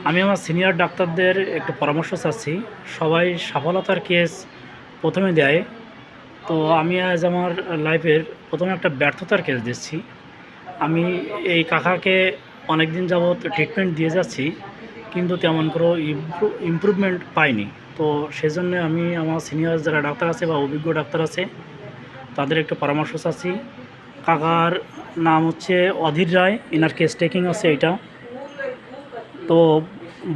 আমি আমার সিনিয়র ডাক্তারদের একটু পরামর্শ চাচ্ছি। সবাই সফলতার কেস প্রথমে দেয়, তো আমি আজ আমার লাইফের প্রথমে একটা ব্যর্থতার কেস দিচ্ছি। আমি এই কাকাকে অনেক দিন যাবৎ ট্রিটমেন্ট দিয়ে যাচ্ছি, কিন্তু তেমন কোনো ইমপ্রুভমেন্ট পাইনি। তো সেজন্য আমি আমার সিনিয়র যারা ডাক্তার আছে বা অভিজ্ঞ ডাক্তার আছে তাদের একটু পরামর্শ চাচ্ছি। কাকার নাম হচ্ছে অধীর রায়, এনার কেস টেকিং আছে এটা। তো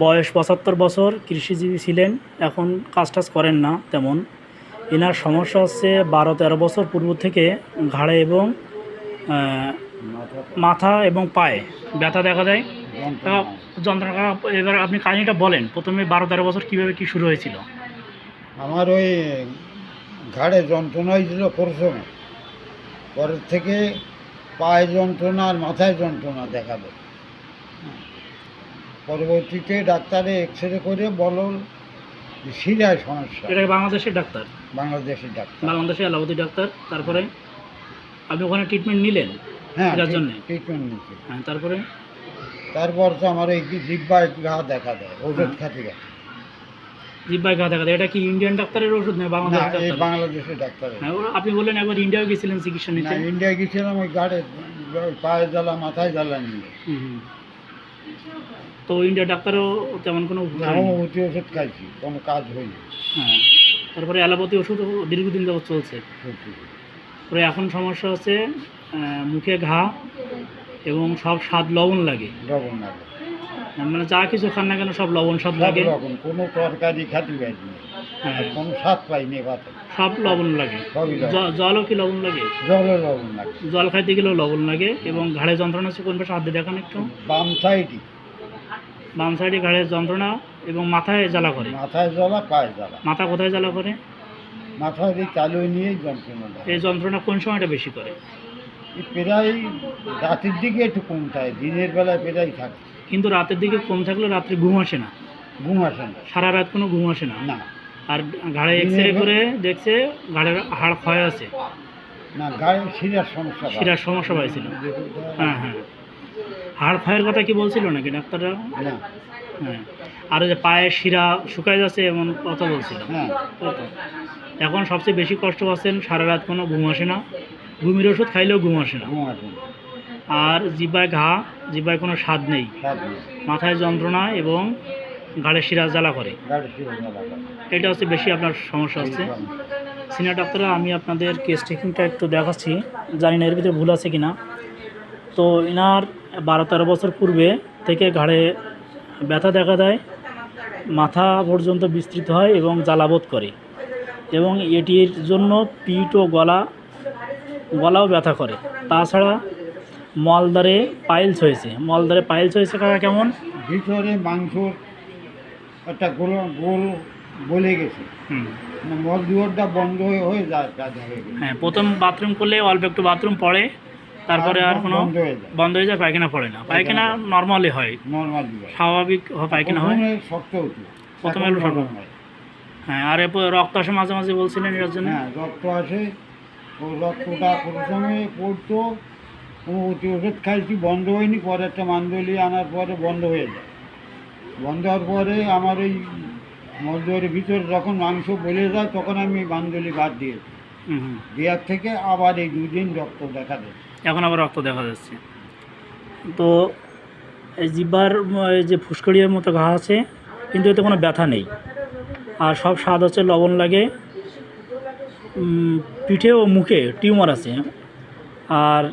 বয়স ৭৫ বছর, কৃষিজীবী ছিলেন, এখন কাজ টাজ করেন না তেমন। এনার সমস্যা হচ্ছে ১২-১৩ বছর পূর্ব থেকে ঘাড়ে এবং মাথা এবং পায়ে ব্যথা দেখা দেয়, যন্ত্রণা। এবার আপনি কাহিনিটা বলেন, প্রথমে ১২-১৩ বছর কীভাবে কী শুরু হয়েছিল? আমার ওই ঘাড়ে যন্ত্রণা হয়েছিল প্রথমে, পরের থেকে পায়ে যন্ত্রণা আর মাথায় যন্ত্রণা দেখাবে। পরবর্তীতে ডাক্তারে এক্সরে করে বলল যে শিরায় সমস্যা। এটা বাংলাদেশের ডাক্তার? বাংলাদেশের ডাক্তার, বাংলাদেশের এলাহাবাদী ডাক্তার। তারপরে আপনি ওখানে ট্রিটমেন্ট নিলেন? হ্যাঁ, এটার জন্য? ট্রিটমেন্ট নিচ্ছে। হ্যাঁ, তারপরে? তারপর তো আমার এই জিহ্বায় ঘা দেখা দেয় ওষুধ খাতে খাতে। জিহ্বায় ঘা দেখা দেয়, এটা কি ইন্ডিয়ান ডাক্তারের ওষুধ না না, বাংলাদেশের এই ডাক্তার? বাংলাদেশের ডাক্তারের। হ্যাঁ, আপনি বললেন একবার ইন্ডিয়াও গেছিলেন চিকিৎসা না, নিতে। ইন্ডিয়া গেছিলাম ওই ঘাড়ে পায়ে জ্বালা মাথায় জ্বালা নিয়ে। হুম। তো ইন্ডিয়ার ডাক্তারও তেমন কোনো না, হোমিওপ্যাথি ওষুধ খাইছি, কোনো কাজ হয়নি। হ্যাঁ, তারপরে অ্যালোপ্যাথি ওষুধ দীর্ঘদিন যাবত চলছে। পরে এখন সমস্যা হচ্ছে মুখে ঘা এবং সব স্বাদ লবণ লাগে। লবণ লাগে, মানে যা কিছু খান না কেন সব লবণ স্বাদ লাগে। কোনো তরকারি খাতে পাইনি, হ্যাঁ, কোনো স্বাদ পাইনি ভাতে, সব লবণ লাগে। সবই লবণ। জলও কি লবণ লাগে? জলে লবণ লাগে। জল খাইতে গেলেও লবণ লাগে। এবং ঘাড়ে যন্ত্রণা হচ্ছে কোন পাশে, হাত দিয়ে দেখান একটু। বাম সাইডই, বাম সাইডে ঘাড়ের যন্ত্রণা এবং মাথায় জ্বালা করে। মাথায় জ্বালা পায়ে জ্বালা। মাথা কোথায় জ্বালা করে? মাথায় এই চালু নিয়েই যন্ত্রণা দেয়। এই যন্ত্রণা কোন সময়টা বেশি করে? এই প্রায় রাতের দিকে একটু কম থাকে, দিনের বেলায় প্রায় থাকে। কিন্তু রাতের দিকে কম থাকলে রাত্রে ঘুম আসে না? ঘুম আসে না। সারা রাত কোনো ঘুম আসে না? না। আর ঘাড়ে এক্সরে করে দেখছে ঘাড়ের হাড় ক্ষয় আছে? না, গায়ে শিরার সমস্যা। শিরার সমস্যা পাইছিল? হ্যাঁ হ্যাঁ, হাড় ক্ষয়ের কথা কি বলছিল নাকি ডাক্তাররা? না। হ্যাঁ, আর ওই যে পায়ের শিরা শুকায় যাচ্ছে এমন কথা বলছিল। হ্যাঁ। তাই তো? এখন সবচেয়ে বেশি কষ্ট পাচ্ছেন, সারা রাত কোনো ঘুম আসে না, ঘুমের ওষুধ খাইলেও ঘুম আসে না, ঘুম আসে না। আর জিহ্বায় ঘা, জিহ্বায় কোনো স্বাদ নেই, স্বাদ নেই। মাথায় যন্ত্রণা এবং ঘাড়ের শিরা জ্বালা করে। গায়ে শিরা জ্বালা করে। এটা হচ্ছে বেশি আপনার সমস্যা হচ্ছে। সিনিয়র ডাক্তাররা, আমি আপনাদের কেস টেকিংটা একটু দেখাচ্ছি, জানি না এর ভিতরে ভুল আছে কি না। তো এনার ১২-১৩ বছর পূর্বে থেকে ঘাড়ে ব্যথা দেখা দেয়, মাথা পর্যন্ত বিস্তৃত হয় এবং জ্বালাবোধ করে, এবং এটির জন্য পিঠ ও গলাও ব্যথা করে। তাছাড়া মলদ্বারে পাইলস হয়েছে। মলদ্বারে পাইলস হয়েছে কাকা কেমন? ভিতরে মাংসর একটা গোল বলে গেছে। মল দুয়ারটা বন্ধ হয়ে যায়, কাজ হয়ে গেছে। হ্যাঁ, প্রথম বাথরুম করলে অল্প একটু বাথরুম পড়ে, তারপরে আর কোনো বন্ধ হয়ে যায়, পায়খানা পড়ে না। পায়খানা নর্মালি হয়, নর্মাল স্বাভাবিক পায়খানা হয়। শক্ত হতো, প্রথমে হলো শক্ত হয়। হ্যাঁ, আর এরপর রক্ত আসে মাঝে মাঝে বলছিলেন এটার জন্য? হ্যাঁ, রক্ত আসে। ওই রক্তটা প্রথমে পড়তো, হোমিওপ্যাথি ওষুধ খাইছি, বন্ধ হয়নি। পরে একটা মান্দলি আনার পরে বন্ধ হয়ে যায়। বন্ধ হওয়ার পরে আমার এই মলদ্বারের ভিতরে যখন মাংস বলে যায়, তখন আমি মান্দলি বাদ দিয়েছি। দেওয়ার থেকে আবার এই 2 দিন রক্ত দেখা দেয়। এখন আবার রক্ত দেখা যাচ্ছে। তো এই জিহ্বার এই যে ফুসকড়ির মতো ঘা আছে, কিন্তু এতে কোনো ব্যথা নেই, আর সব স্বাদ হচ্ছে লবণ লাগে। পিঠে ও মুখে টিউমার আছে, আর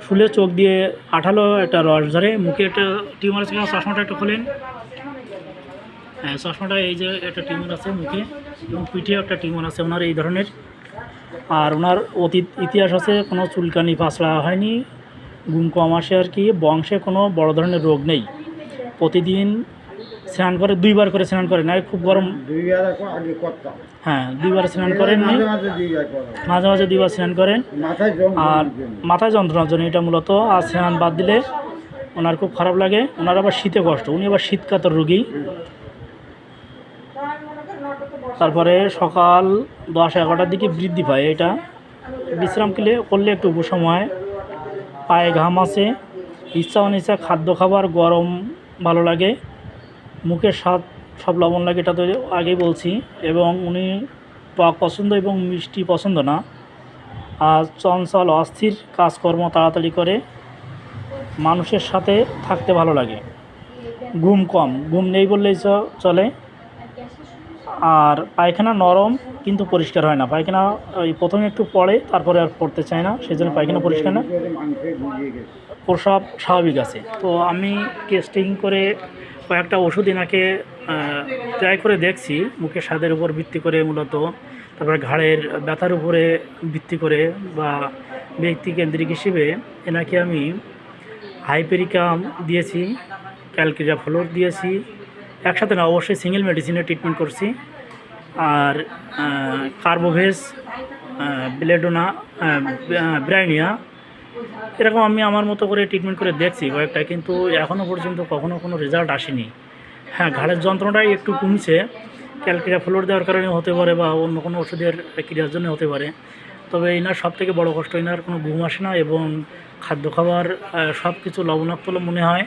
শুলে চোখ দিয়ে আঠালো একটা রস ধরে। মুখে একটা টিউমার আছে, চশমাটা একটু খোলেন। হ্যাঁ, চশমাটা, এই যে একটা টিউমার আছে মুখে, এবং পিঠে একটা টিউমার আছে ওনার এই ধরনের। আর ওনার অতীত ইতিহাস আছে, কোনো চুলকানি পাঁচড়া হয়নি, ঘুম কম আসে আর কি। বংশে কোনো বড় ধরনের রোগ নেই। প্রতিদিন স্নান করে, 2 বার করে স্নান করেন, আর খুব গরম। 2 বার আগে করতাম। হ্যাঁ, 2 বার স্নান করেন, মাঝে মাঝে 2 বার স্নান করেন। আর মাথায় যন্ত্রণার জন্য এটা মূলত। আর স্নান বাদ দিলে ওনার খুব খারাপ লাগে। ওনার আবার শীতে কষ্ট, উনি আবার শীতকাতর রোগী। তারপরে সকাল 10-11টার দিকে বৃদ্ধি পায়। এটা বিশ্রাম করলে একটু উপশম হয়। পায়ে ঘাম আছে, ইচ্ছা অনিচ্ছা খাদ্য খাবার গরম ভালো লাগে, মুখের স্বাদ সব লবণ লাগে, এটা তো আগেই বলছি। এবং উনি টক পছন্দ এবং মিষ্টি পছন্দ না, আর চঞ্চল অস্থির, কাজকর্ম তাড়াতাড়ি করে, মানুষের সাথে থাকতে ভালো লাগে, ঘুম কম, ঘুম নেই বললেই চলে। আর পায়খানা নরম কিন্তু পরিষ্কার হয় না, পায়খানা ওই প্রথমে একটু পড়ে, তারপরে আর পড়তে চায় না, সেই জন্য পায়খানা পরিষ্কার না, মাংসে ভিজিয়ে গেছে। প্রস্রাব স্বাভাবিক আছে। তো আমি টেস্টিং করে কয়েকটা ওষুধ এনাকে ট্রাই করে দেখছি, মুখের স্বাদের উপর ভিত্তি করে মূলত, তারপরে ঘাড়ের ব্যথার উপরে ভিত্তি করে, বা ব্যক্তিকেন্দ্রিক হিসেবে এনাকে আমি হাইপেরিকাম দিয়েছি, ক্যালকিরিয়া ফ্লোর দিয়েছি, একসাথে না, অবশ্যই সিঙ্গেল মেডিসিনের ট্রিটমেন্ট করছি। আর কার্বোভেজ, বেলেডোনা, ব্রাইনিয়া, এরকম আমি আমার মতো করে ট্রিটমেন্ট করে দেখছি কয়েকটা, কিন্তু এখনও পর্যন্ত কখনো কোনো রেজাল্ট আসেনি। হ্যাঁ, ঘাড়ের যন্ত্রণাটাই একটু কমছে, ক্যালকিরিয়া ফ্লোর দেওয়ার কারণে হতে পারে, বা অন্য কোনো ওষুধের ক্রিয়ার জন্য হতে পারে। তবে এনার সবথেকে বড় কষ্ট, এনার কোনো ঘুম আসে না, এবং খাদ্য খাবার সব কিছু লবণাক্ত মনে হয়,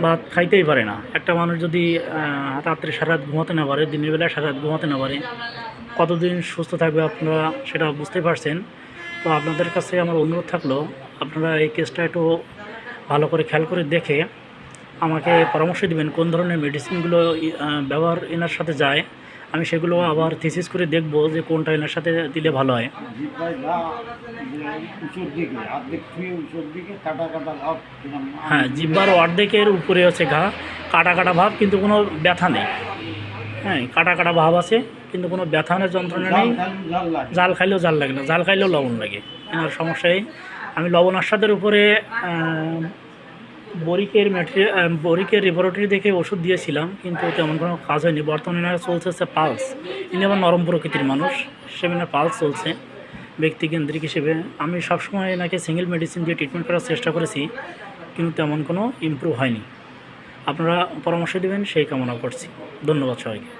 ভাত খাইতেই পারে না। একটা মানুষ যদি রাত্রে সারা রাত ঘুমাতে না পারে, দিনের বেলায় সারা রাত ঘুমাতে না পারে, কতদিন সুস্থ থাকবে আপনারা সেটা বুঝতে পারছেন। তো আপনাদের কাছে আমার অনুরোধ থাকলো, আপনারা এই কেসটা একটু ভালো করে খেয়াল করে দেখে আমাকে পরামর্শ দিবেন কোন ধরনের মেডিসিনগুলো ব্যবহার এনার সাথে যায়। আমি সেগুলো আবার থিসিস করে দেখব যে কোনটা এনার সাথে দিলে ভালো হয়। জিহ্বায় ঘা, উঁচুর দিকে, অর্ধেক ছুঁয়ে উঁচুর দিকে কাটা কাটা ভাব। হ্যাঁ, জিহ্বার অর্ধেকের উপরে হচ্ছে ঘা, কাটা কাটা ভাব, কিন্তু কোনো ব্যথা নেই। হ্যাঁ, কাটা কাটা ভাব আছে, কিন্তু কোনো ব্যথা নেই, যন্ত্রণা নেই। ঝাল লাগে। জাল খাইলেও জাল লাগে না, জাল খাইলেও লবণ লাগে। এনার সমস্যায় আমি লবণ আস্বাদের উপরে বরিকের ল্যাবরেটরি দেখে ওষুধ দিয়েছিলাম, কিন্তু তেমন কোনো কাজ হয়নি। বর্তমানে এনার চলছে হচ্ছে পালস, ইনি আবার নরম প্রকৃতির মানুষ, সেখানে পালস চলছে ব্যক্তিকেন্দ্রিক হিসেবে। আমি সবসময় এনাকে সিঙ্গেল মেডিসিন দিয়ে ট্রিটমেন্ট করার চেষ্টা করেছি, কিন্তু তেমন কোনো ইমপ্রুভ হয়নি। আপনারা পরামর্শ দেবেন সেই কামনা করছি। ধন্যবাদ সবাইকে।